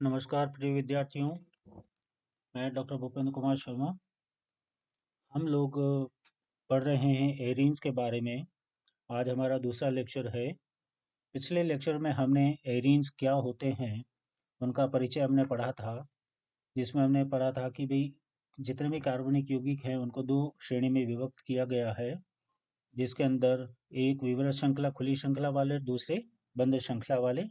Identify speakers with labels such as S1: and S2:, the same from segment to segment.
S1: नमस्कार प्रिय विद्यार्थियों, मैं डॉक्टर भूपेंद्र कुमार शर्मा। हम लोग पढ़ रहे हैं एरीन्स के बारे में। आज हमारा दूसरा लेक्चर है। पिछले लेक्चर में हमने एरीन्स क्या होते हैं उनका परिचय हमने पढ़ा था, जिसमें हमने पढ़ा था कि भाई जितने भी कार्बनिक यौगिक हैं उनको दो श्रेणी में विभक्त किया गया है, जिसके अंदर एक विवरण श्रृंखला खुली श्रृंखला वाले, दूसरे बंद श्रृंखला वाले।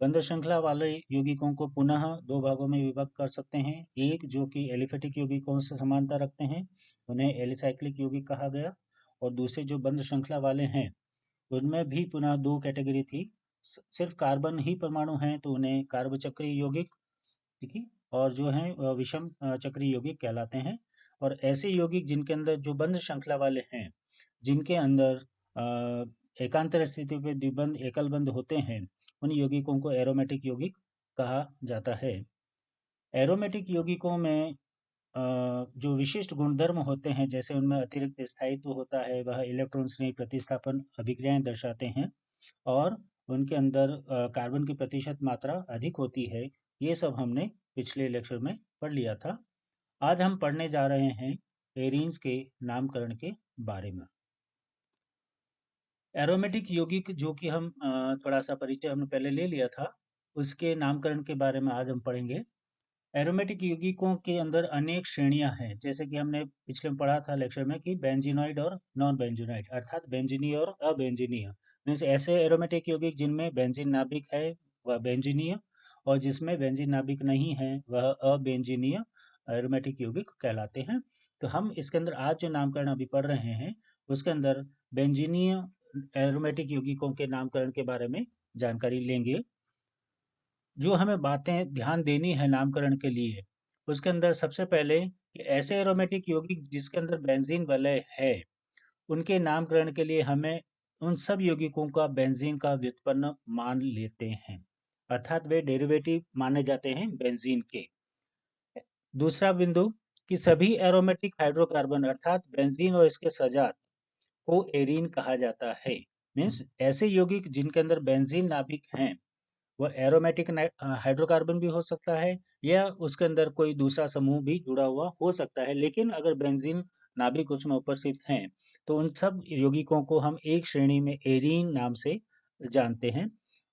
S1: बंद श्रृंखला वाले यौगिकों को पुनः दो भागों में विभक्त कर सकते हैं। एक जो कि एलिफेटिक यौगिकों से समानता रखते हैं, उन्हें एलिसाइक्लिक यौगिक कहा गया। और दूसरे जो बंद श्रृंखला वाले हैं उनमें भी पुनः दो कैटेगरी थी। सिर्फ कार्बन ही परमाणु हैं तो उन्हें कार्बचक्रीय यौगिक, ठीक है, और जो हैं विषम चक्रीय यौगिक कहलाते हैं। और ऐसे यौगिक जिनके अंदर जो बंद श्रृंखला वाले हैं, जिनके अंदर एकांतर स्थिति पे द्विबंध एकल बंध होते हैं, उन यौगिकों को एरोमेटिक यौगिक कहा जाता है। एरोमेटिक यौगिकों में जो विशिष्ट गुणधर्म होते हैं, जैसे उनमें अतिरिक्त स्थायित्व होता है, वह इलेक्ट्रॉन स्नेही प्रतिस्थापन अभिक्रियाएं दर्शाते हैं, और उनके अंदर कार्बन की प्रतिशत मात्रा अधिक होती है। ये सब हमने पिछले लेक्चर में पढ़ लिया था। आज हम पढ़ने जा रहे हैं एरीन्स के नामकरण के बारे में। एरोमेटिक यौगिक जो कि हम थोड़ा सा परिचय हमने पहले ले लिया था, उसके नामकरण के बारे में आज हम पढ़ेंगे। एरोमेटिक यौगिकों के अंदर अनेक श्रेणियां हैं, जैसे कि हमने पिछले में पढ़ा था लेक्चर में कि बेंजीनॉइड और नॉन बेंजीनॉइड, अर्थात बेंजीनीय और अबेंजीनीय। मीन्स ऐसे एरोमेटिक यौगिक जिनमें बेंजीन नाभिक है वह बेंजीनीय, और जिसमें बेंजीन नाभिक नहीं है वह अबेंजीनीय एरोमेटिक यौगिक कहलाते हैं। तो हम इसके अंदर आज जो नामकरण अभी पढ़ रहे हैं उसके अंदर बेंजीनीय एरोमेटिक यौगिकों के नामकरण के बारे में जानकारी लेंगे। जो हमें बातें ध्यान देनी है नामकरण के लिए, उसके अंदर सबसे पहले कि ऐसे एरोमेटिक यौगिक जिसके अंदर बेंजीन वलय है, उनके नामकरण के लिए हमें उन सब यौगिकों का बेंजीन का व्युत्पन्न मान लेते हैं, अर्थात वे डेरिवेटिव माने जाते हैं बेंजीन के। दूसरा बिंदु कि सभी एरोमेटिक हाइड्रोकार्बन अर्थात बेंजीन और इसके सजात को एरीन कहा जाता है। मीन्स ऐसे यौगिक जिनके अंदर बेंजीन नाभिक हैं वह एरोमेटिक हाइड्रोकार्बन भी हो सकता है, या उसके अंदर कोई दूसरा समूह भी जुड़ा हुआ हो सकता है, लेकिन अगर बेंजीन नाभिक उसमें उपस्थित हैं तो उन सब यौगिकों को हम एक श्रेणी में एरीन नाम से जानते हैं।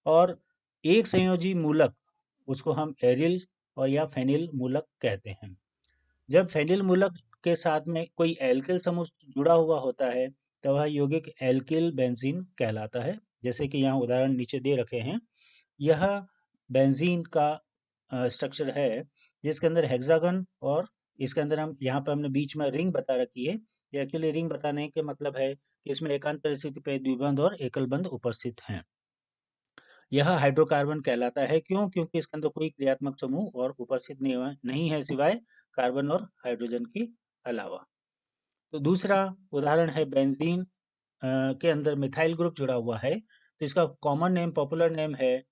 S1: और एक संयोजी मूलक उसको हम एरिल और या फेनिल मूलक कहते हैं। जब फेनिल मूलक के साथ में कोई एल्किल समूह जुड़ा हुआ होता है तो वह यौगिक एल्किल बेंजीन कहलाता है। जैसे कि यहाँ उदाहरण नीचे दे रखे हैं, यह बेंजीन का स्ट्रक्चर है जिसके अंदर हेक्सागन, और इसके अंदर हम यहाँ पर हमने बीच में रिंग बता रखी है। ये एक्चुअली रिंग बताने के मतलब है कि इसमें एकांतर स्थिति पे द्विबंध और एकल बंध उपस्थित हैं। यह हाइड्रोकार्बन कहलाता है। क्यों? क्योंकि इसके अंदर कोई क्रियात्मक समूह और उपस्थित नहीं है सिवाय कार्बन और हाइड्रोजन के अलावा। तो दूसरा उदाहरण है बेंजीन के अंदर मिथाइल ग्रुप जुड़ा हुआ है, तो इसका कॉमन नेम, पॉपुलर नेम है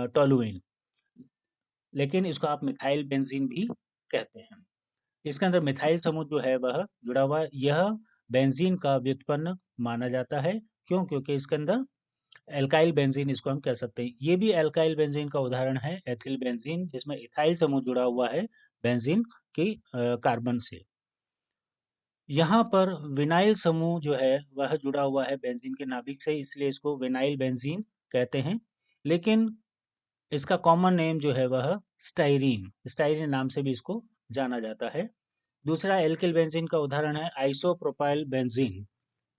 S1: टोलुइन, लेकिन इसको आप मिथाइल बेंजीन भी कहते हैं। इसके अंदर मिथाइल समूह जो है वह जुड़ा हुआ है। यह बेंजीन का व्युत्पन्न माना जाता है। क्यों? क्योंकि इसके अंदर एल्काइल बेंजीन इसको हम कह सकते हैं। ये भी एल्काइल बेंजीन का उदाहरण है एथिल बेंजीन, जिसमें इथाइल समूह जुड़ा हुआ है बेंजीन के कार्बन से। यहाँ पर विनाइल समूह जो है वह जुड़ा हुआ है बेंजीन के नाभिक से, इसलिए इसको विनाइल बेंजीन कहते हैं। लेकिन इसका कॉमन नेम जो है वह स्टाइरीन, स्टाइरीन नाम से भी इसको जाना जाता है। दूसरा एल्किल बेंजीन का उदाहरण है आइसोप्रोपाइल बेंजीन,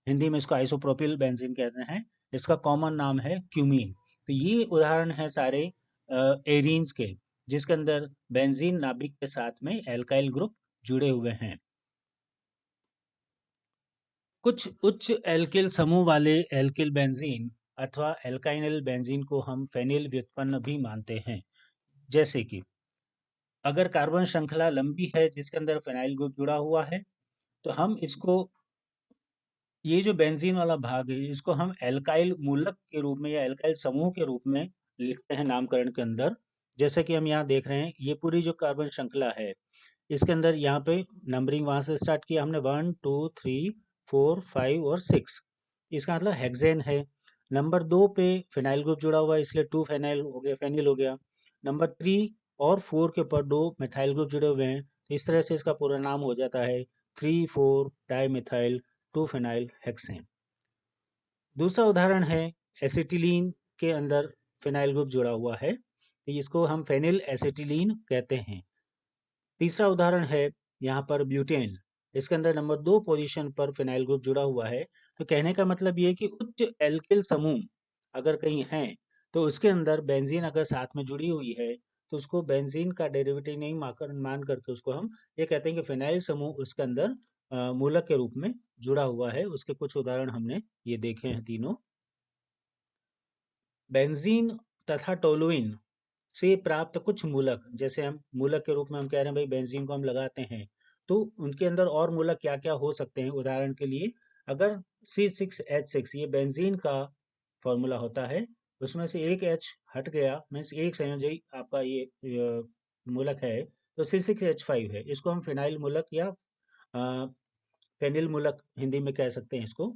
S1: हिंदी में इसको आइसोप्रोपिल बेंजीन कहते हैं। इसका कॉमन नाम है क्यूमीन। तो ये उदाहरण है सारे एरीन्स के, जिसके अंदर बेंजीन नाभिक के साथ में एल्काइल ग्रुप जुड़े हुए हैं। कुछ उच्च एल्किल समूह वाले एल्किल बेंजीन अथवा एल्काइनल बेंजीन को हम फेनिल व्युत्पन्न भी मानते हैं। जैसे कि अगर कार्बन श्रृंखला लंबी है जिसके अंदर फेनाइल ग्रुप जुड़ा हुआ है, तो हम इसको, ये जो बेंजीन वाला भाग है इसको हम एल्काइल मूलक के रूप में या एल्काइल समूह के रूप में लिखते हैं नामकरण के अंदर। जैसे कि हम यहाँ देख रहे हैं, ये पूरी जो कार्बन श्रृंखला है इसके अंदर यहाँ पे नंबरिंग वहां से स्टार्ट किया हमने 1 2 3 4 5 और 6, इसका मतलब हेक्सेन है। नंबर 2 पे फिनाइल ग्रुप जुड़ा हुआ है, इसलिए 2 फेनाइल हो गया, फेनिल हो गया। नंबर 3 और 4 के ऊपर 2 मिथाइल ग्रुप जुड़े हुए हैं, तो इस तरह से इसका पूरा नाम हो जाता है 3,4 डाइमिथाइल 2 फेनाइल हेक्सेन। दूसरा उदाहरण है एसिटिलीन के अंदर फेनाइल ग्रुप जुड़ा हुआ है, तो इसको हम फेनिल एसिटिलीन कहते हैं। तीसरा उदाहरण है यहाँ पर ब्यूटेन, इसके अंदर नंबर 2 पोजीशन पर फिनाइल ग्रुप जुड़ा हुआ है। तो कहने का मतलब ये है कि उच्च एल्किल समूह अगर कहीं है तो उसके अंदर बेंजीन अगर साथ में जुड़ी हुई है तो उसको बेंजीन का डेरिवेटिव नहीं मान करके उसको हम ये कहते हैं कि फिनाइल समूह उसके अंदर मूलक के रूप में जुड़ा हुआ है। उसके कुछ उदाहरण हमने ये देखे हैं तीनों। बेंजीन तथा टोलुइन से प्राप्त कुछ मूलक, जैसे हम मूलक के रूप में हम कह रहे हैं भाई बेंजीन को हम लगाते हैं, तो उनके अंदर और मूलक क्या क्या हो सकते हैं। उदाहरण के लिए अगर C6H6 ये बेंजीन का फॉर्मूला होता है, उसमें से एक H हट गया, मीन्स एक संयोजी आपका ये मूलक है, तो C6H5 है, इसको हम फिनाइल मूलक या फेनिल मूलक हिंदी में कह सकते हैं इसको।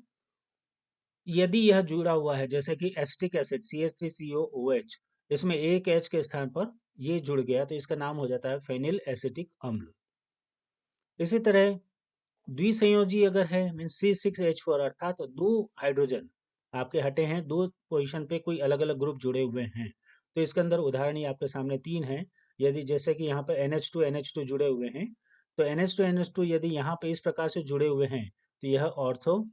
S1: यदि यह जुड़ा हुआ है जैसे कि एसिटिक एसिड CH3COOH, इसमें एक H के स्थान पर ये जुड़ गया तो इसका नाम हो जाता है फेनिल एसिटिक अम्ल। इसी तरह द्विसंयोजी अगर है मीन्स C6H4 अर्थात दो हाइड्रोजन आपके हटे हैं, दो पोजीशन पे कोई अलग अलग ग्रुप जुड़े हुए हैं, तो इसके अंदर उदाहरण ही आपके सामने तीन है। यदि जैसे कि यहाँ पे NH2 जुड़े हुए हैं, तो NH2 यदि यहाँ पे इस प्रकार से जुड़े हुए हैं तो यह ऑर्थो,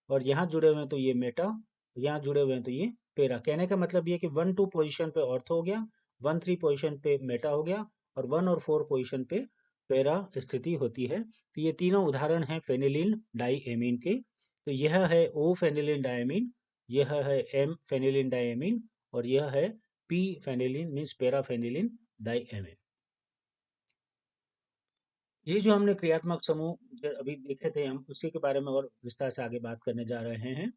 S1: और यहाँ जुड़े हुए हैं तो ये मेटा, यहाँ जुड़े हुए हैं तो ये पेरा। कहने का मतलब ये कि 1-2 पोजीशन पे ऑर्थो हो गया, 1-3 पोजीशन पे मेटा हो गया, और 1 और 4 पोजीशन पे पेरा स्थिति होती है। तो ये तीनों उदाहरण हैं फेनिलीन डाईएमीन के। तो यह है ओ फेनिलीन डाईएमीन, यह है एम फेनिलीन डाईएमीन, और यह है पी फेनिलीन मीन्स पेरा फेनिलीन डाईएमीन। ये जो हमने क्रियात्मक समूह अभी देखे थे, हम उसी के बारे में और विस्तार से आगे बात करने जा रहे हैं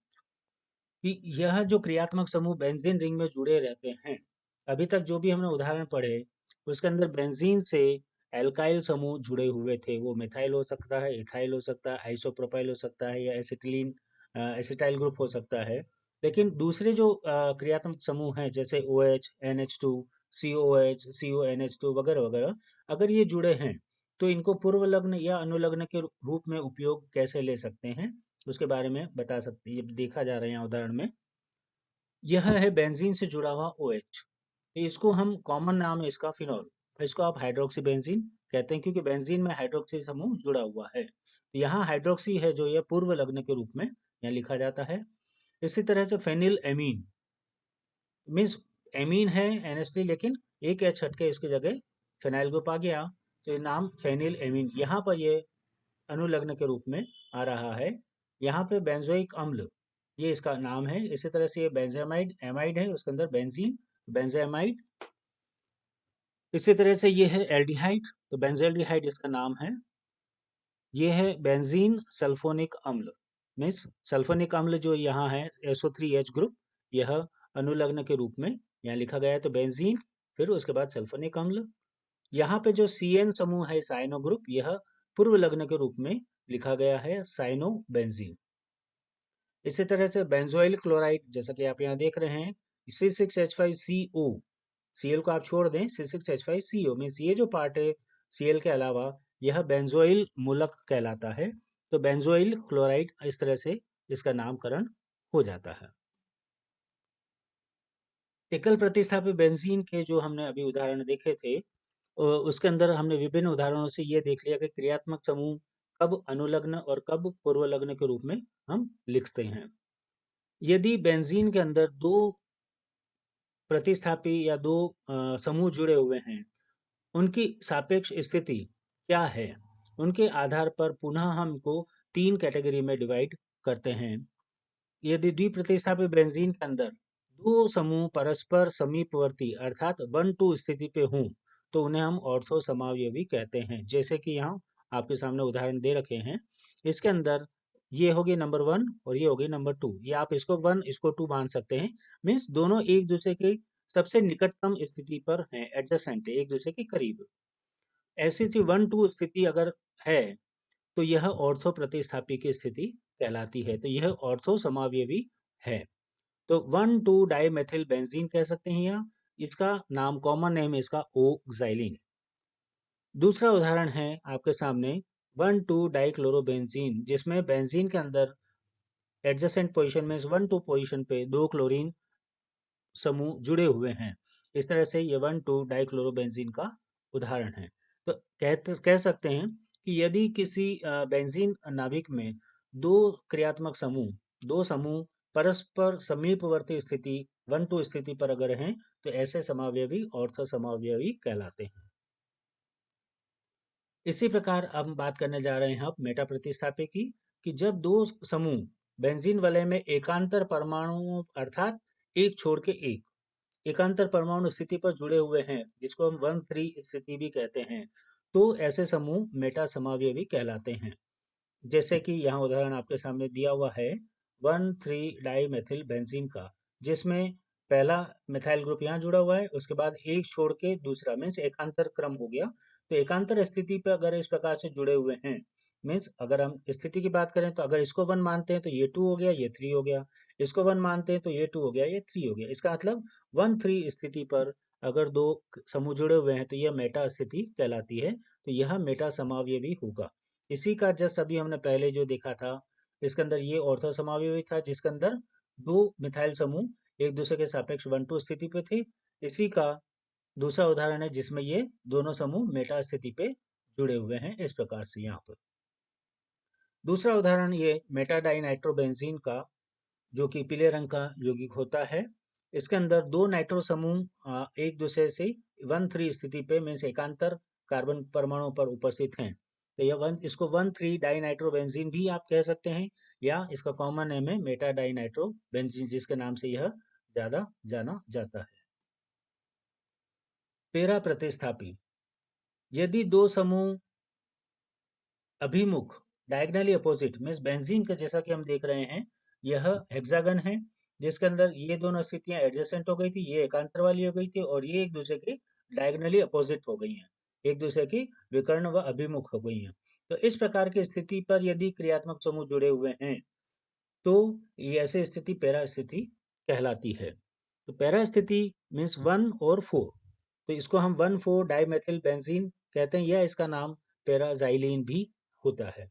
S1: कि यह जो क्रियात्मक समूह बेंजीन रिंग में जुड़े रहते हैं, अभी तक जो भी हमने उदाहरण पढ़े उसके अंदर बेंजीन से एल्काइल समूह जुड़े हुए थे। वो मिथाइल हो सकता है, इथाइल हो सकता है, आइसोप्रोपाइल हो सकता है, या एसिटिलीन एसिटाइल ग्रुप हो सकता है। लेकिन दूसरे जो क्रियात्मक समूह हैं जैसे OH, NH2, COOH, CONH2 वगैरह वगैरह, अगर ये जुड़े हैं तो इनको पूर्व लग्न या अनुलग्न के रूप में उपयोग कैसे ले सकते हैं, उसके बारे में बता सकते हैं। ये देखा जा रहा है यहाँ उदाहरण में, यह है बेंजीन से जुड़ा हुआ OH, इसको हम कॉमन नाम है इसका फिनॉल, इसको आप हाइड्रोक्सी बेंजीन कहते हैं क्योंकि बेंजीन में हाइड्रोक्सी समूह जुड़ा हुआ है। यहाँ हाइड्रोक्सी है जो यह पूर्व लग्न के रूप में यहाँ लिखा जाता है। इसी तरह से फेनिल एमीन मीन्स एमीन है NH3, लेकिन एक H हटके इसकी जगह फिनाइल ग्रुप आ गया, तो ये नाम फेनिल एमीन यहाँ पर ये अनुलग्न के रूप में आ रहा है। यहाँ पे बेंजोइक अम्ल ये इसका नाम है। इसी तरह से ये बेंजामाइड एमाइड है, उसके अंदर बेंजीन बेंजामाइड। इसी तरह से ये है एल्डिहाइड, तो बेंजल्डिहाइड इसका नाम है। ये है बेंजीन सल्फोनिक अम्ल मीन्स सल्फोनिक अम्ल जो यहाँ है SO3H ग्रुप, यह अनुलग्न के रूप में यहाँ लिखा गया है, तो बेंजीन फिर उसके बाद सल्फोनिक अम्ल। यहाँ पे जो CN समूह है साइनो ग्रुप, यह पूर्व लग्न के रूप में लिखा गया है साइनो बेंजीन। इसी तरह से बेंजोइल क्लोराइड जैसा कि आप यहाँ देख रहे हैं C6H5CO, Cl को आप छोड़ दें, C6H5CO मीन्स ये जो पार्ट है Cl के अलावा यह बेंजोइल मूलक कहलाता है। तो बेंजोइल क्लोराइड इस तरह से इसका नामकरण हो जाता है। एकल प्रतिस्थापित बेंजीन के जो हमने अभी उदाहरण देखे थे, उसके अंदर हमने विभिन्न उदाहरणों से ये देख लिया कि क्रियात्मक समूह कब अनुलग्न और कब पूर्वलग्न के रूप में हम लिखते हैं। यदि बेंजीन के अंदर दो प्रतिस्थापी या दो समूह जुड़े हुए हैं, उनकी सापेक्ष स्थिति क्या है, उनके आधार पर पुनः हम इनको 3 कैटेगरी में डिवाइड करते हैं। यदि द्विप्रतिस्थापित बेंजीन के अंदर दो समूह परस्पर समीपवर्ती अर्थात 1-2 स्थिति पे हों तो उन्हें हम ऑर्थो समावयवी कहते हैं। जैसे कि यहाँ आपके सामने उदाहरण दे रखे हैं, इसके अंदर ये हो गई नंबर 1 और ये हो गई नंबर 2, ये आप इसको 1 इसको 2 मान सकते हैं। मीन्स दोनों एक दूसरे के सबसे निकटतम स्थिति पर हैं, एडजेसेंट है, एक दूसरे के करीब। ऐसी सी 1-2 स्थिति अगर है तो यह ऑर्थो प्रतिस्थापी की स्थिति कहलाती है, तो यह ऑर्थो समावयवी है। तो 1,2 डाइमेथिल बेंजीन कह सकते हैं, या इसका नाम, कॉमन नेम है इसका ओक्साइलिन। दूसरा उदाहरण है आपके सामने 1,2 डाइक्लोरोबेंजीन, जिसमें बेंजीन के अंदर एडजेसेंट पोजीशन में 1,2 पोजीशन पे 2 क्लोरीन समूह जुड़े हुए हैं। इस तरह से ये 1,2 डाइक्लोरोबेंजीन का उदाहरण है। तो कह सकते हैं कि यदि किसी बेंजीन नाभिक में दो क्रियात्मक समूह, दो समूह परस्पर समीपवर्ती स्थिति 1,2 स्थिति पर अगर हैं, तो ऐसे समावयवी ऑर्थो समावयवी कहलाते हैं। इसी प्रकार हम बात करने जा रहे हैं अब मेटा प्रतिस्थापी की, कि जब दो समूह बेंजीन वलय में एकांतर परमाणु अर्थात एक छोड़ के एक एकांतर परमाणु स्थिति पर जुड़े हुए हैं, जिसको हम 1,3 स्थिति भी कहते हैं, तो ऐसे समूह मेटा समावयवी कहलाते हैं। जैसे कि यहाँ उदाहरण आपके सामने दिया हुआ है 1,3 डाईमेथिल बेंजीन का, जिसमें पहला मिथाइल ग्रुप यहाँ जुड़ा हुआ है, उसके बाद एक छोड़ के दूसरा, मीन्स एकांतर क्रम हो गया। तो एकांतर स्थिति पे अगर इस प्रकार से जुड़े हुए हैं, मीन्स अगर हम स्थिति की बात करें तो अगर इसको 1 मानते हैं तो ये 2 हो गया, ये 3 हो गया। इसको 1 मानते हैं तो ये 2 हो गया, ये 3 हो गया। इसका मतलब 1,3 स्थिति पर अगर दो समूह जुड़े हुए हैं तो यह मेटा स्थिति कहलाती है। तो यह मेटा समावयवी होगा। इसी का जस्ट अभी हमने पहले जो देखा था, इसके अंदर ये ऑर्थो समावयवी था, जिसके अंदर दो मिथाइल समूह एक दूसरे के सापेक्ष 1,2 स्थिति पे थे। इसी का दूसरा उदाहरण है जिसमें ये दोनों समूह मेटा स्थिति पे जुड़े हुए हैं, इस प्रकार से यहाँ पर। दूसरा उदाहरण ये मेटा डाइनाइट्रोबेंजीन का, जो कि पीले रंग का यौगिक होता है। इसके अंदर दो नाइट्रो समूह एक दूसरे से 1,3 स्थिति पे मीन्स एकांतर कार्बन परमाणु पर उपस्थित हैं। तो यह इसको 1,3 डाइनाइट्रोबेंजीन भी आप कह सकते हैं, या इसका कॉमन नेम है मेटा डाइनाइट्रोबेंजीन, जिसके नाम से यह ज्यादा जाना जाता है। पेरा प्रतिस्थापी, यदि दो समूह अभिमुख डायगनली अपोजिट मीन्स बेंजीन का, जैसा कि हम देख रहे हैं यह हेक्सागन है, जिसके अंदर ये दोनों स्थितियां एडजेसेंट हो गई थी, ये एकांतर वाली हो गई थी, और ये एक दूसरे के डायगनली अपोजिट हो गई हैं, एक दूसरे की विकर्ण व अभिमुख हो गई हैं। तो इस प्रकार की स्थिति पर यदि क्रियात्मक समूह जुड़े हुए हैं तो ये ऐसे स्थिति पैरा स्थिति कहलाती है। तो पैरा स्थिति मीन्स 1 और 4, तो इसको हम 1,4 डाइमेथिल बेंजीन कहते हैं, या इसका नाम पैराजाइलिन भी होता है।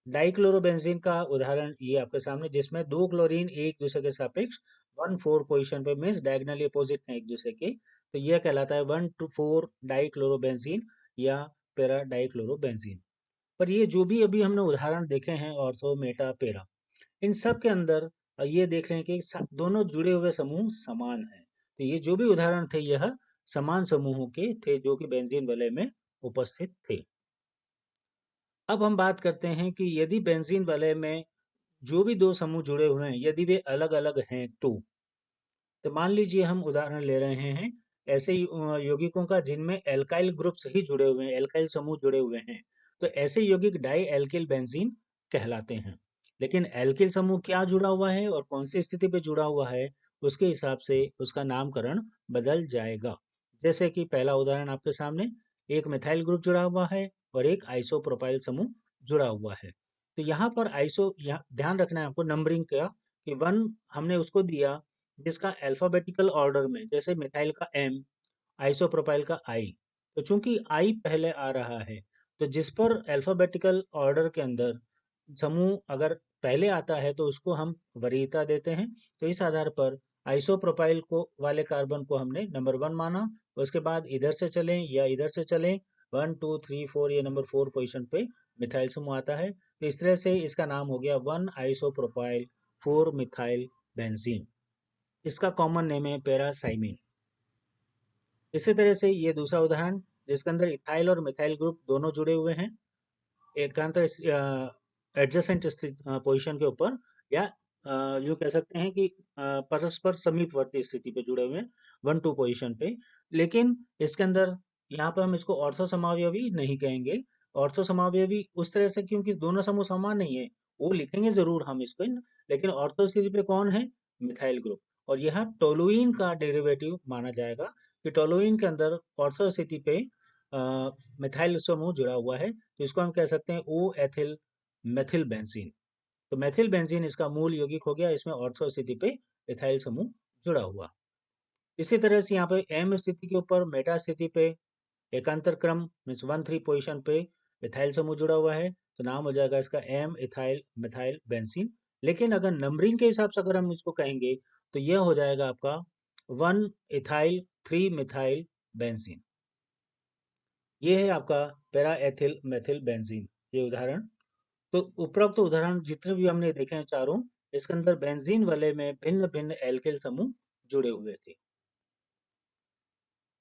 S1: डाइक्लोरोबेंजीन का उदाहरण ये आपके सामने, जिसमें दो क्लोरीन एक दूसरे के सापेक्ष 1,4 पोजीशन पे मीन्स डायगनली अपोजिट हैं एक दूसरे के, तो यह कहलाता है 1,4 डाइक्लोरोबेंजीन या पैरा डाइक्लोरोबेंजीन। पर ये जो भी अभी हमने उदाहरण देखे हैं ऑर्थो मेटा पैरा, इन सब के अंदर ये देख लें कि दोनों जुड़े हुए समूह समान हैं। तो ये जो भी उदाहरण थे यह समान समूहों के थे जो कि बेंजीन वलय में उपस्थित थे। अब हम बात करते हैं कि यदि बेंजीन वलय में जो भी दो समूह जुड़े हुए हैं यदि वे अलग अलग हैं तो मान लीजिए हम उदाहरण ले रहे हैं ऐसे यौगिकों का जिनमें एल्काइल ग्रुप्स ही जुड़े हुए हैं, एल्काइल समूह जुड़े हुए हैं, तो ऐसे यौगिक डाई एल्किल बेंजीन कहलाते हैं। लेकिन एल्किल समूह क्या जुड़ा हुआ है और कौन सी स्थिति पे जुड़ा हुआ है, उसके हिसाब से उसका नामकरण बदल जाएगा। जैसे कि पहला उदाहरण आपके सामने, एक मिथाइल ग्रुप जुड़ा हुआ है और एक आइसोप्रोपाइल समूह जुड़ा हुआ है। तो यहाँ पर ध्यान रखना है आपको नंबरिंग का, कि 1 हमने उसको दिया जिसका अल्फाबेटिकल ऑर्डर में, जैसे मिथाइल का M, आइसोप्रोपाइल का I। तो चूंकि I पहले आ रहा है, तो जिस पर अल्फाबेटिकल ऑर्डर के अंदर समूह अगर पहले आता है तो उसको हम वरीयता देते हैं। तो इस आधार पर आइसोप्रोपाइल को वाले कार्बन को हमने नंबर 1 माना। उसके बाद इधर से चलें या इधर से चलें, 1 2 3 4, ये नंबर 4 पोजीशन पे मिथाइल समूह आता है। तो इस तरह से इसका नाम हो गया 1 आइसोप्रोपाइल 4 मिथाइल बेंजीन। इसका कॉमन नेम है पैरासाइमिन। इसी तरह से ये दूसरा उदाहरण, जिसके अंदर इथाइल और मिथाइल ग्रुप दोनों जुड़े हुए हैं एकांतर एडजेसेंट पोजीशन के ऊपर, या यूँ कह सकते हैं कि परस्पर समीपवर्ती स्थिति पे जुड़े हुए हैं 1-2 पोजीशन पे। लेकिन इसके अंदर यहाँ पर हम इसको ऑर्थो समावयवी नहीं कहेंगे। ऑर्थो समावयवी उस तरह से क्योंकि दोनों समूह समान नहीं है, वो लिखेंगे ज़रूर हम इसको, लेकिन ऑर्थो स्थिति पे कौन है? Methyl group. और यह टोलुइन का डेरिवेटिव माना जाएगा कि टोलुइन के अंदर ऑर्थो स्थिति पे मिथाइल समूह जुड़ा हुआ है, तो इसको हम कह सकते हैं ओ एथिल मेथिल बेंजीन। तो मेथिल बेंजीन इसका मूल यौगिक हो गया, इसमें ऑर्थो स्थिति पे इथाइल समूह जुड़ा हुआ। इसी तरह से यहाँ पे एम स्थिति के ऊपर मेटा स्थिति पे एकांतर क्रम मीन्स 1 3 पोजीशन पे इथाइल समूह जुड़ा हुआ है, तो नाम हो जाएगा इसका एम इथाइल मिथाइल बेंजीन। लेकिन अगर नंबरिंग के हिसाब से अगर हम इसको कहेंगे तो यह हो जाएगा आपका 1 इथाइल 3 मिथाइल बेंजीन। ये है आपका पैरा एथिल मेथिल बेंजीन ये उदाहरण। तो उपरोक्त उदाहरण जितने भी हमने देखे हैं चारों, इसके अंदर बेंजीन वाले में भिन्न भिन्न एल्किल समूह जुड़े हुए थे।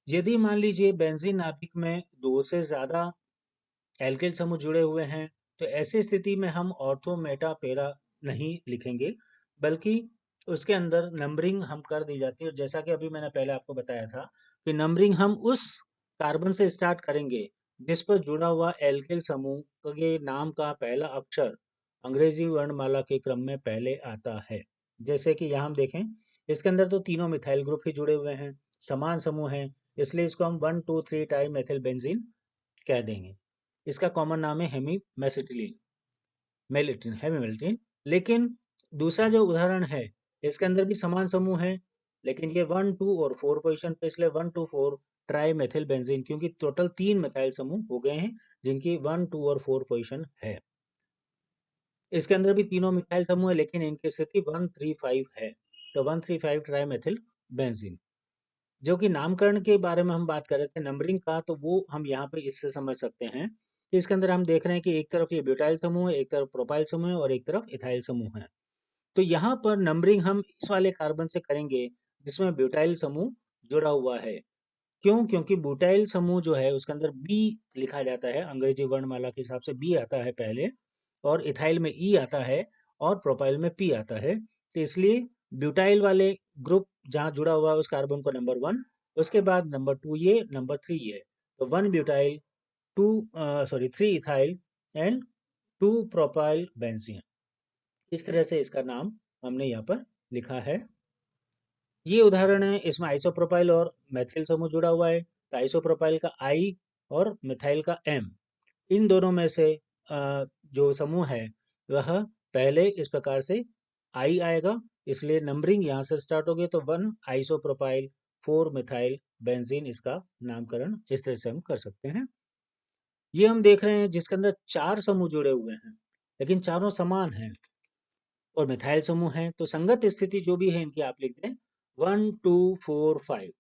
S1: यदि मान लीजिए बेंजीन नाभिक में दो से ज्यादा एल्किल समूह जुड़े हुए हैं, तो ऐसी स्थिति में हम ऑर्थो मेटा पेरा नहीं लिखेंगे, बल्कि उसके अंदर नंबरिंग हम कर दी जाती है। और जैसा कि अभी मैंने पहले आपको बताया था कि नंबरिंग हम उस कार्बन से स्टार्ट करेंगे जिस पर जुड़ा हुआ एल्किल समूह के नाम का पहला अक्षर अंग्रेजी वर्णमाला के क्रम में पहले आता है। जैसे कि यहाँ हम देखें, इसके अंदर तो तीनों मिथाइल ग्रुप ही जुड़े हुए हैं, समान समूह हैं, इसलिए इसको हम 1 2 3 टाइम मेथिल बेंजीन कह देंगे। इसका कॉमन नाम है हेमी मेसिटिलीन मेलिटिन हेमीमेल्टिन। लेकिन दूसरा जो उदाहरण है, इसके अंदर भी समान समूह है, लेकिन ये 1 2 और 4 पोजीशन पे, इसलिए 1 2 4 ट्राई मेथिल बेंजीन, क्योंकि टोटल 3 मिथाइल समूह हो गए हैं जिनकी 1 2 और 4 पोजीशन है। इसके अंदर भी तीनों मिथाइल समूह है, लेकिन इनकी स्थिति 1 3 5 है, तो 1 3 5 ट्राई मेथिल बेंजीन। जो कि नामकरण के बारे में हम बात कर रहे थे नंबरिंग का, तो वो हम यहाँ पे इससे समझ सकते हैं कि इसके अंदर हम देख रहे हैं कि एक तरफ ये ब्यूटाइल समूह है, एक तरफ प्रोपाइल समूह है और एक तरफ इथाइल समूह है। तो यहाँ पर नंबरिंग हम इस वाले कार्बन से करेंगे जिसमें ब्यूटाइल समूह जुड़ा हुआ है। क्यों? क्योंकि ब्यूटाइल समूह जो है उसके अंदर बी लिखा जाता है, अंग्रेजी वर्णमाला के हिसाब से बी आता है पहले, और इथाइल में ई आता है और प्रोपाइल में पी आता है। तो इसलिए ब्यूटाइल वाले ग्रुप जहाँ जुड़ा हुआ है उस कार्बन को नंबर 1, उसके बाद नंबर 2 ये, नंबर 3 ये, तो 1 butyl 2 3 ethyl and 2 propyl benzene. इस तरह से इसका नाम हमने यहाँ पर लिखा है। ये उदाहरण है, इसमें आइसोप्रोपाइल और मेथिल समूह जुड़ा हुआ है, तो आइसोप्रोपाइल का आई और मिथाइल का एम, इन दोनों में से जो समूह है वह पहले इस प्रकार से आई आएगा, इसलिए नंबरिंग यहाँ से स्टार्ट होगी, तो 1 आइसोप्रोपाइल 4 मिथाइल बेंजीन, इसका नामकरण इस तरह से हम कर सकते हैं। ये हम देख रहे हैं जिसके अंदर 4 समूह जुड़े हुए हैं, लेकिन चारों समान हैं और मिथाइल समूह है, तो संगत स्थिति जो भी है इनकी आप लिख दें 1 2 4 5।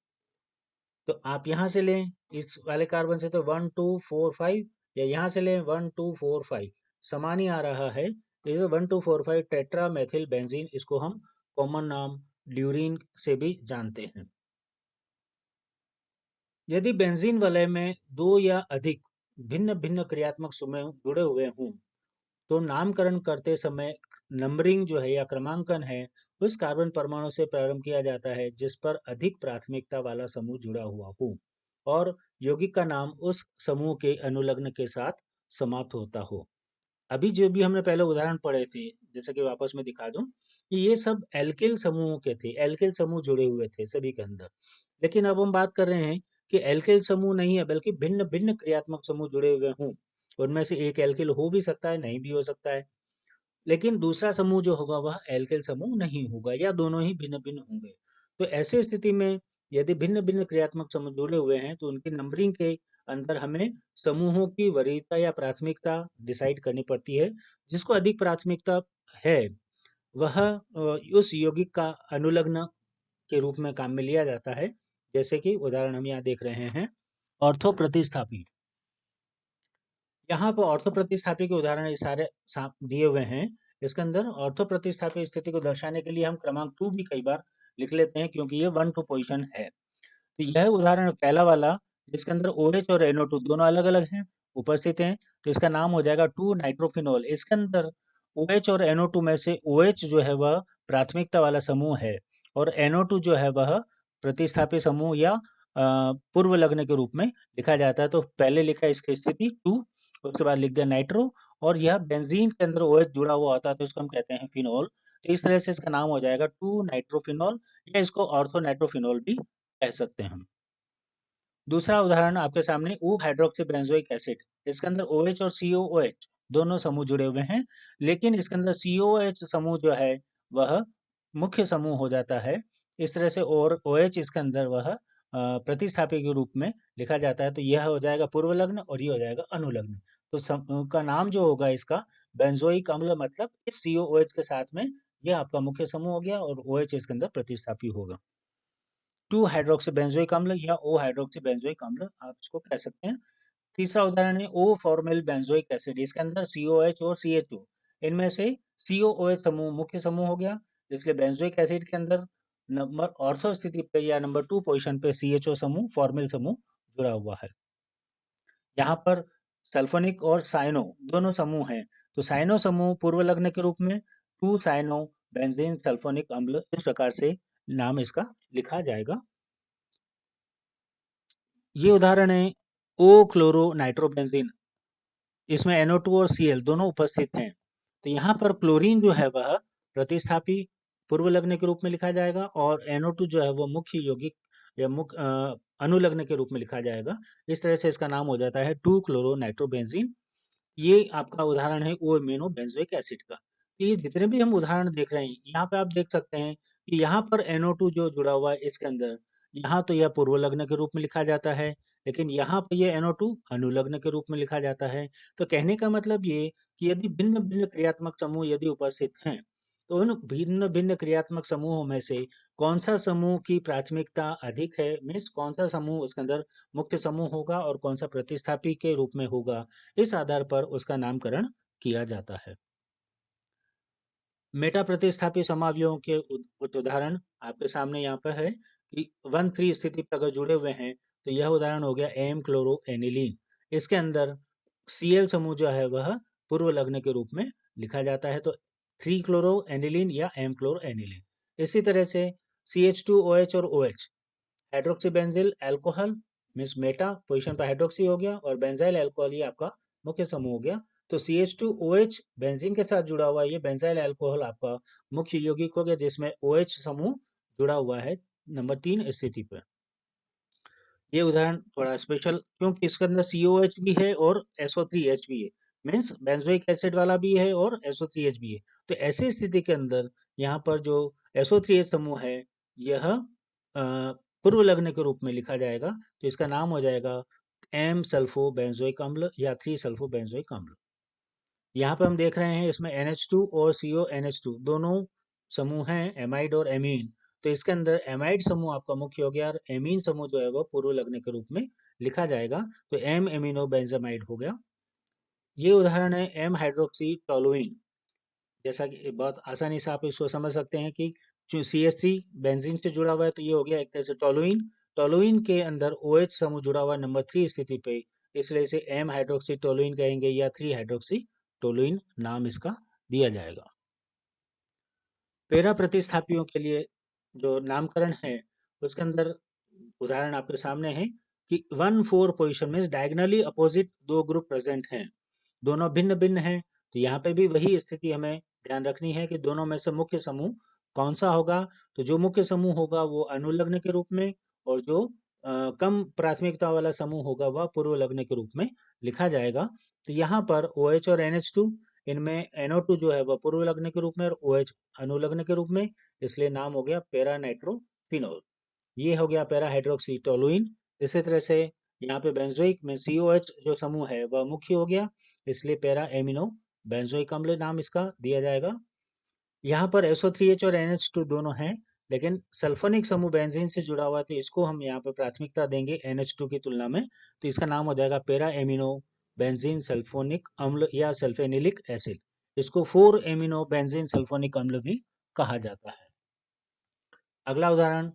S1: तो आप यहाँ से लें इस वाले कार्बन से तो 1 2 4 5, या यहाँ से लें 1 2 4 5, समान ही आ रहा है, तो ये 1 2 4 5 टेट्रा मेथिल बेंजीन, इसको हम कॉमन नाम ड्यूरीन से भी जानते हैं। यदि बेंजीन वलय में दो या अधिक भिन्न भिन्न क्रियात्मक समूह जुड़े हुए हों, तो नामकरण करते समय नंबरिंग जो है या क्रमांकन है उस कार्बन परमाणु से प्रारंभ किया जाता है जिस पर अधिक प्राथमिकता वाला समूह जुड़ा हुआ हो और यौगिक का नाम उस समूह के अनुलग्न के साथ समाप्त होता हो। अभी जो भी हमने पहले उदाहरण पढ़े थे, जैसे कि वापस में दिखा दूं, कि ये सब एल्किल समूहों के थे, एल्किल समूह जुड़े हुए थे सभी के अंदर। लेकिन अब हम बात कर रहे हैं कि एल्किल समूह नहीं है, बल्कि भिन्न भिन्न क्रियात्मक समूह जुड़े हुए हों, उनमें से एक एल्किल हो भी सकता है, नहीं भी हो सकता है, लेकिन दूसरा समूह जो होगा वह एल्किल समूह नहीं होगा, या दोनों ही भिन्न भिन्न होंगे। तो ऐसी स्थिति में यदि भिन्न भिन्न क्रियात्मक समूह जुड़े हुए हैं तो उनकी नंबरिंग के अंदर हमें समूहों की वरीयता या प्राथमिकता डिसाइड करनी पड़ती है। जिसको अधिक प्राथमिकता है वह उस यौगिक का अनुलग्न के रूप में काम में लिया जाता है। जैसे कि उदाहरण हम यहाँ देख रहे हैं, ऑर्थो प्रतिस्थापी। यहाँ पर ऑर्थो प्रतिस्थापी के उदाहरण ये सारे दिए हुए हैं। इसके अंदर ऑर्थो प्रतिस्थापी स्थिति को दर्शाने के लिए हम क्रमांक 2 भी कई बार लिख लेते हैं, क्योंकि ये 1 2 पोजीशन है। तो यह उदाहरण पहला वाला जिसके अंदर OH और NO2 दोनों अलग-अलग हैं, उपस्थित हैं, तो इसका नाम हो जाएगा 2 नाइट्रोफिनॉल। इसके अंदर OH और NO2 में से OH जो है वह प्राथमिकता वाला समूह है और NO2 जो है वह प्रतिस्थापी समूह या पूर्व लग्न के रूप में लिखा जाता है। तो पहले लिखा इसकी स्थिति 2, उसके बाद लिख दिया नाइट्रो, और यह बेंजीन के अंदर OH जुड़ा हुआ होता है तो इसको हम कहते हैं फिनॉल। तो इस तरह से इसका नाम हो जाएगा 2 नाइट्रोफिनॉल, या इसको ऑर्थो नाइट्रोफिनॉल भी कह सकते हैं हम। दूसरा उदाहरण आपके सामने ओ हाइड्रोक्सी बेंजोइक एसिड। इसके अंदर OH और COOH दोनों समूह जुड़े हुए हैं, लेकिन इसके अंदर COOH समूह जो है वह मुख्य समूह हो जाता है इस तरह से और OH इसके अंदर वह प्रतिस्थापी के रूप में लिखा जाता है। तो यह हो जाएगा पूर्व लग्न और ये हो जाएगा अनुलग्न। तो का नाम जो होगा इसका बेंजोइक अम्ल, मतलब इस COOH के साथ में ये आपका मुख्य समूह हो गया और OH इसके अंदर प्रतिस्थापी होगा। 2 हाइड्रोक्सी बेंजोइक अम्ल या O हाइड्रोक्सी बेंजोइक अम्ल आप इसको कह सकते हैं। तीसरा उदाहरण है O फॉर्मेल बेंजोइक एसिड। इसके अंदर COH और CH2, इनमें से COOH समूह मुख्य समूह हो गया, इसलिए बेंजोइक एसिड के अंदर नंबर ऑर्थो स्थिति पे या नंबर 2 पोजीशन पे CHO समूह फॉर्मेल समूह जुड़ा हुआ है। यहाँ पर सल्फोनिक और साइनो दोनों समूह हैं। तो साइनो समूह पूर्व लग्न के रूप में 2 साइनो बेंजीन सल्फोनिक अम्ल, इस प्रकार से नाम इसका लिखा जाएगा। ये उदाहरण है ओ क्लोरो नाइट्रोबेंजीन। इसमें NO2 और Cl दोनों उपस्थित हैं। तो यहाँ पर क्लोरीन जो है वह प्रतिस्थापी पूर्व लग्न के रूप में लिखा जाएगा और NO2 जो है वो मुख्य यौगिक या मुख्य अनुलग्न के रूप में लिखा जाएगा। इस तरह से इसका नाम हो जाता है 2 क्लोरो नाइट्रोबेंजीन। ये आपका उदाहरण है ओ एमिनो बेंजोइक एसिड का। तो ये जितने भी हम उदाहरण देख रहे हैं, यहाँ पे आप देख सकते हैं कि यहाँ पर NO2 जो जुड़ा हुआ है इसके अंदर, यहाँ तो यह पूर्व लग्न के रूप में लिखा जाता है, लेकिन यहाँ पे ये NO2 अनुलग्न के रूप में लिखा जाता है। तो कहने का मतलब ये कि यदि भिन्न-भिन्न क्रियात्मक समूह यदि उपस्थित हैं, तो उन भिन्न-भिन्न क्रियात्मक समूहों में से कौन-सा समूह की प्राथमिकता अधिक है, मीन्स कौन-सा समूह उसके अंदर मुख्य समूह होगा और कौन-सा प्रतिस्थापी के रूप में होगा, इस आधार पर उसका नामकरण किया जाता है। मेटा प्रतिस्थापी समावयवों के कुछ उदाहरण आपके सामने यहाँ पर है कि 1,3 स्थिति पर अगर जुड़े हुए हैं, तो यह उदाहरण हो गया एम क्लोरो एनिलीन। इसके अंदर Cl समूह जो है वह पूर्व लग्न के रूप में लिखा जाता है, तो 3 क्लोरो एनिलीन या एम क्लोरो एनिलीन। इसी तरह से CH2OH और OH hydroxy benzyl alcohol means Meta position पर हाइड्रोक्सी हो गया और बेंजाइल अल्कोहल ये आपका मुख्य समूह हो गया। तो CH2OH बेंजीन के साथ जुड़ा हुआ ये बेंजाइल अल्कोहल आपका मुख्य यौगिक हो गया, जिसमें OH समूह जुड़ा हुआ है नंबर 3 स्थिति पर। ये उदाहरण थोड़ा स्पेशल क्योंकि इसके अंदर COH भी है और SO3H भी है, मीन्स बेंजोइक एसिड वाला भी है और SO3H भी है। तो ऐसी स्थिति के अंदर यहाँ पर जो SO3H समूह है यह पूर्व लग्न के रूप में लिखा जाएगा, तो इसका नाम हो जाएगा एम सल्फो बेंजोइक अम्ल या 3 सल्फो बेंजोइक अम्ल। यहाँ पे हम देख रहे हैं इसमें NH2 और CONH2 दोनों समूह हैं, एमाइड और एमीन। तो इसके अंदर एमाइड समूह आपका मुख्य हो गया और एमीन समूह जो है वो पूर्व लग्न के रूप में लिखा जाएगा, तो एम एमिनो बेंजामाइड हो गया। ये उदाहरण है एम हाइड्रोक्सी टोलुइन। जैसा कि बहुत आसानी से आप इसको समझ सकते हैं कि जो CH3 बेंजीन से जुड़ा हुआ है, तो ये हो गया एक तरह से टोलुइन। टोलुइन के अंदर OH समूह जुड़ा हुआ है नंबर 3 स्थिति पे, इसलिए इसे एम हाइड्रोक्सी टोलुइन कहेंगे या 3 हाइड्रोक्सी टोलुइन नाम इसका दिया जाएगा। पेरा प्रतिस्थापियों के लिए जो नामकरण है उसके अंदर उदाहरण आपके सामने है कि 1,4 पोजीशन में डायगनली अपोजिट दो ग्रुप प्रेजेंट हैं, दोनों भिन्न भिन्न हैं। तो यहाँ पे भी वही स्थिति हमें ध्यान रखनी है कि दोनों में से मुख्य समूह कौन सा होगा। तो जो मुख्य समूह होगा वो अनुलग्न के रूप में और जो कम प्राथमिकता वाला समूह होगा वह पूर्व लग्न के रूप में लिखा जाएगा। तो यहाँ पर OH और NH2, इनमें NO2 जो है वह पूर्व लग्न के रूप में और OH अनुलग्न के रूप में, इसलिए नाम हो गया पैरा नाइट्रोफिनोल। ये हो गया पैरा हाइड्रोक्सी टोलुइन। इसी तरह से यहाँ पे बेंजोइक में COH जो समूह है वह मुख्य हो गया, इसलिए पैरा एमिनो बेंजोइक अम्ल नाम इसका दिया जाएगा। यहाँ पर SO3H और NH2 दोनों हैं, लेकिन सल्फोनिक समूह बेंजीन से जुड़ा हुआ है, तो इसको हम यहाँ पर प्राथमिकता देंगे NH2 की तुलना में। तो इसका नाम हो जाएगा पैरा एमिनो बेंजीन सल्फोनिक अम्ल या सल्फेनिलिक एसिड। इसको 4 एमिनो बेंजीन सल्फोनिक अम्ल भी कहा जाता है। अगला उदाहरण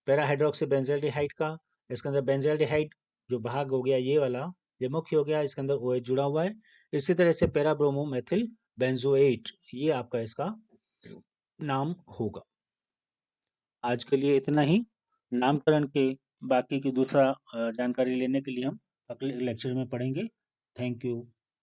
S1: पैरा हाइड्रोक्सी बेंजल्डिहाइड का। इसके अंदर बेंजल्डिहाइड जो भाग हो गया ये वाला, ये मुख्य हो गया, इसके अंदर OH जुड़ा हुआ है। इसी तरह से पैरा ब्रोमो मेथिल बेंजोएट, ये आपका इसका नाम होगा। आज के लिए इतना ही। नामकरण के बाकी की दूसरा जानकारी लेने के लिए हम अगले लेक्चर में पढ़ेंगे। Thank you.